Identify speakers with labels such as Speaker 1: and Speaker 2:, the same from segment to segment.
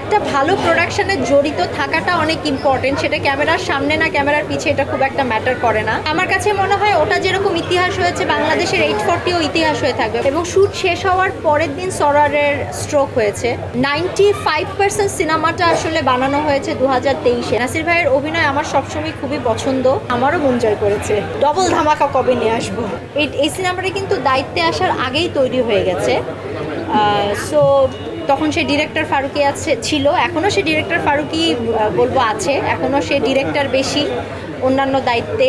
Speaker 1: একটা ভালো প্রোডাকশনে জড়িত থাকাটা অনেক ইম্পর্টেন্ট। সেটা ক্যামেরার সামনে না ক্যামেরার পিছে এটা খুব একটা ম্যাটার করে না। আমার কাছে মনে হয় ওটা যেরকম ইতিহাস হয়েছে, বাংলাদেশের 840ও ইতিহাস হয়ে থাকবে। এবং শ্যুট শেষ হওয়ার পরের দিন সরারের স্ট্রোক হয়েছে। 95% সিনেমাটা আসলে বানানো হয়েছে 2023-এ। নাসির ভাইয়ের অভিনয় আমার সবসময় খুবই পছন্দ, আমারও মন জয় করেছে। ডবল ধামাকা কবে নিয়ে আসবো, এই সিনেমাটা কিন্তু দায়িত্বে আসার আগেই তৈরি হয়ে গেছে। সো তখন সে ডিরেক্টর ফারুকি ছিল, এখনও সে ডিরেক্টর ফারুকি বলবো আছে, এখনও সে ডিরেক্টর বেশি, অন্যান্য দায়িত্বে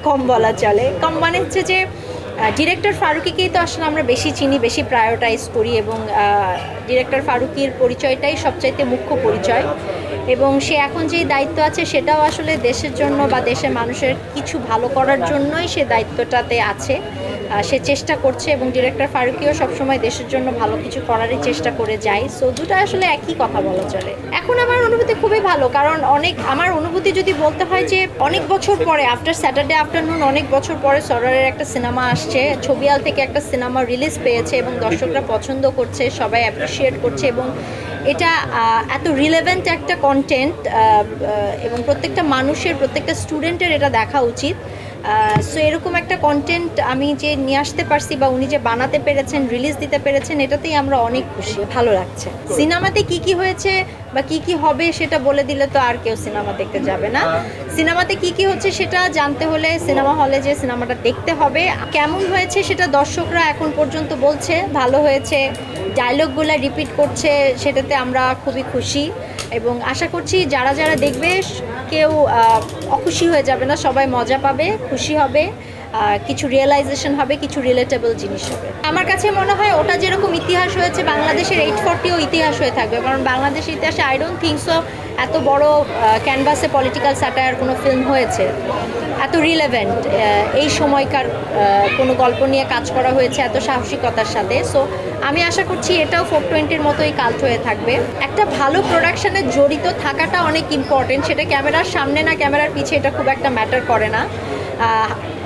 Speaker 1: কম বলা চলে। কম মানে হচ্ছে যে ডিরেক্টর ফারুকিকেই তো আসলে আমরা বেশি চিনি, বেশি প্রায়োরিটাইজ করি, এবং ডিরেক্টর ফারুকির পরিচয়টাই সবচাইতে মুখ্য পরিচয়। এবং সে এখন যেই দায়িত্ব আছে সেটাও আসলে দেশের জন্য বা দেশের মানুষের কিছু ভালো করার জন্যই সে দায়িত্বটাতে আছে। সে চেষ্টা করছে, এবং ডিরেক্টর ফারুকিও সবসময় দেশের জন্য ভালো কিছু করারই চেষ্টা করে যায়। সো দুটো আসলে একই কথা বলা চলে। এখন আমার অনুভূতি খুবই ভালো, কারণ আমার অনুভূতি যদি বলতে হয় যে অনেক বছর পরে, আফটার স্যাটারডে আফটারনুন অনেক বছর পরে সরারের একটা সিনেমা আসছে, ছবিয়াল থেকে একটা সিনেমা রিলিজ পেয়েছে এবং দর্শকরা পছন্দ করছে, সবাই অ্যাপ্রিসিয়েট করছে, এবং এটা এত রিলেভেন্ট একটা কন্টেন্ট, এবং প্রত্যেকটা মানুষের, প্রত্যেকটা স্টুডেন্টের এটা দেখা উচিত। সো এরকম একটা কন্টেন্ট আমি যে নিয়ে আসতে পারছি বা উনি যে বানাতে পেরেছেন, রিলিজ দিতে পেরেছেন, এটাতেই আমরা অনেক খুশি, ভালো লাগছে। সিনেমাতে কি হয়েছে বা কি হবে সেটা বলে দিলে তো আর কেউ সিনেমা দেখতে যাবে না। সিনেমাতে কি হচ্ছে সেটা জানতে হলে সিনেমা হলে যে সিনেমাটা দেখতে হবে। কেমন হয়েছে সেটা দর্শকরা এখন পর্যন্ত বলছে ভালো হয়েছে, ডায়লগগুলো রিপিট করছে, সেটাতে আমরা খুবই খুশি, এবং আশা করছি যারা দেখবে কেউ অখুশি হয়ে যাবে না, সবাই মজা পাবে, খুশি হবে, কিছু রিয়েলাইজেশন হবে, কিছু রিলেটেবল জিনিস হবে। আমার কাছে মনে হয় ওটা যেরকম ইতিহাস হয়েছে, বাংলাদেশের 840ও ইতিহাস হয়ে থাকবে, কারণ বাংলাদেশের ইতিহাসে আই ডোন্ট থিঙ্ক সো এত বড় ক্যানভাসে পলিটিক্যাল স্যাটায়ার কোনো ফিল্ম হয়েছে, এত রিলেভেন্ট এই সময়কার কোনো গল্প নিয়ে কাজ করা হয়েছে এত সাহসিকতার সাথে। সো আমি আশা করছি এটাও 420-র মতোই কাল্ট হয়ে থাকবে। একটা ভালো প্রোডাকশনে জড়িত থাকাটা অনেক ইম্পর্টেন্ট। সেটা ক্যামেরার সামনে না ক্যামেরার পিছে এটা খুব একটা ম্যাটার করে না।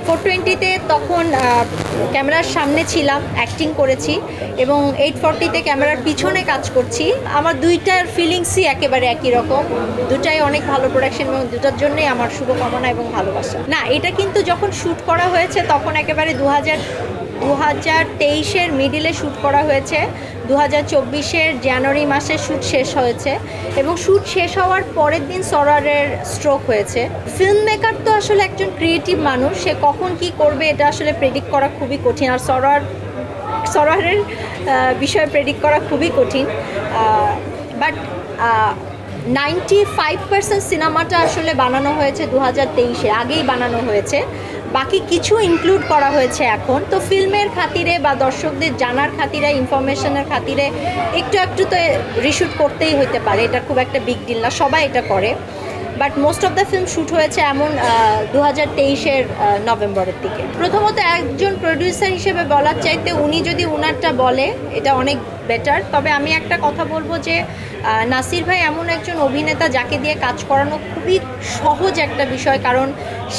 Speaker 1: 420-তে তখন ক্যামেরার সামনে ছিলাম, অ্যাক্টিং করেছি, এবং 840-তে ক্যামেরার পিছনে কাজ করছি। আমার দুইটার ফিলিংসই একেবারে একই রকম, দুটাই অনেক ভালো প্রোডাকশন, এবং দুটার জন্যই আমার শুভকামনা এবং ভালোবাসা। না, এটা কিন্তু যখন শ্যুট করা হয়েছে তখন একেবারে 2023-এর মিডিলে শ্যুট করা হয়েছে, 2024-এর জানুয়ারি মাসে শ্যুট শেষ হয়েছে, এবং শ্যুট শেষ হওয়ার পরের দিন সরারের স্ট্রোক হয়েছে। ফিল্ম মেকার তো আসলে একজন ক্রিয়েটিভ মানুষ, সে কখন কি করবে এটা আসলে প্রেডিক্ট করা খুবই কঠিন, আর সরারের বিষয়ে প্রেডিক্ট করা খুবই কঠিন। বাট 95% সিনেমাটা আসলে বানানো হয়েছে 2023-এ, আগেই বানানো হয়েছে, বাকি কিছু ইনক্লুড করা হয়েছে এখন। তো ফিল্মের খাতিরে বা দর্শকদের জানার খাতিরে, ইনফরমেশনের খাতিরে একটু তো রিশুট করতেই হতে পারে, এটা খুব একটা বিগ ডিল না, সবাই এটা করে। But most of the film shoot হয়েছে এমন 2023-এর নভেম্বরের দিকে। প্রথমত একজন প্রডিউসার হিসেবে বলার চাইতে উনি যদি উনারটা বলে এটা অনেক বেটার। তবে আমি একটা কথা বলবো যে নাসির ভাই এমন একজন অভিনেতা যাকে দিয়ে কাজ করানো খুবই সহজ একটা বিষয়, কারণ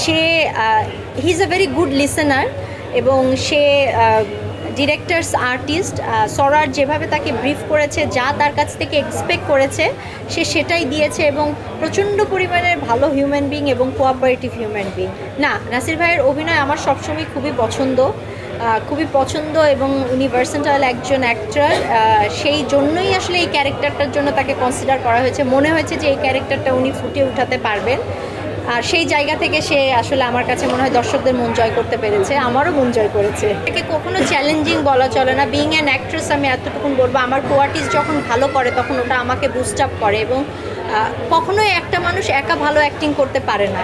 Speaker 1: সে he is a very good listener, এবং সে ডিরেক্টরস আর্টিস্ট। সরার যেভাবে তাকে ব্রিফ করেছে, যা তার কাছ থেকে এক্সপেক্ট করেছে সে সেটাই দিয়েছে, এবং প্রচণ্ড পরিমাণের ভালো হিউম্যান বিং এবং কোঅপারেটিভ হিউম্যান বিং। না, নাসির ভাইয়ের অভিনয় আমার সবসময় খুবই পছন্দ, এবং উনি ভার্সেটাইল একজন অ্যাক্টর, সেই জন্যই আসলে এই ক্যারেক্টারটার জন্য তাকে কনসিডার করা হয়েছে। মনে হয়েছে যে এই ক্যারেক্টারটা উনি ফুটিয়ে উঠাতে পারবেন, আর সেই জায়গা থেকে সে আসলে আমার কাছে মনে হয় দর্শকদের মন জয় করতে পেরেছে, আমারও মন জয় করেছে। এটাকে কখনো চ্যালেঞ্জিং বলা চলে না। বিইং অ্যান অ্যাক্ট্রেস আমি এতটুকুন বলবো, আমার কোয়ার্টিস্ট যখন ভালো করে তখন ওটা আমাকে বুস্ট আপ করে, এবং কখনোই একটা মানুষ একা ভালো অ্যাক্টিং করতে পারে না।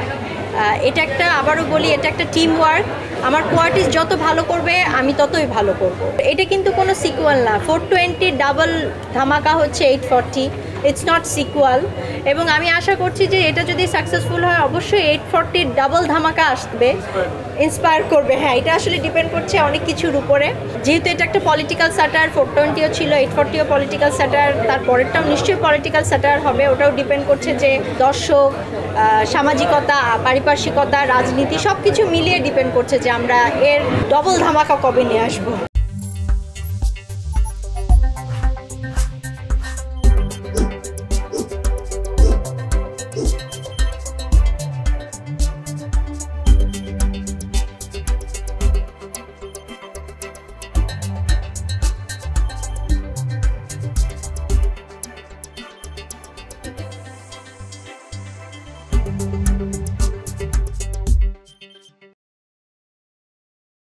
Speaker 1: এটা একটা, আবারও বলি, এটা একটা টিম ওয়ার্ক। আমার কোয়ার্টিস্ট যত ভালো করবে আমি ততই ভালো করব। এটা কিন্তু কোনো সিকুয়াল না। 420 ডাবল ধামাকা হচ্ছে 840, ইটস নট সিকুয়াল। এবং আমি আশা করছি যে এটা যদি সাকসেসফুল হয় অবশ্যই 840 ডাবল ধামাকা আসবে, ইন্সপায়ার করবে। হ্যাঁ, এটা আসলে ডিপেন্ড করছে অনেক কিছুর উপরে। যেহেতু এটা একটা পলিটিক্যাল স্যাটায়ার, 420ও ছিল, 840ও পলিটিক্যাল স্যাটায়ার, তার পরেরটাও নিশ্চয়ই পলিটিক্যাল স্যাটায়ার হবে। ওটাও ডিপেন্ড করছে যে দর্শক, সামাজিকতা, পারিপার্শ্বিকতা, রাজনীতি সব কিছু মিলিয়ে ডিপেন্ড করছে যে আমরা এর ডবল ধামাকা কবে নিয়ে আসবো।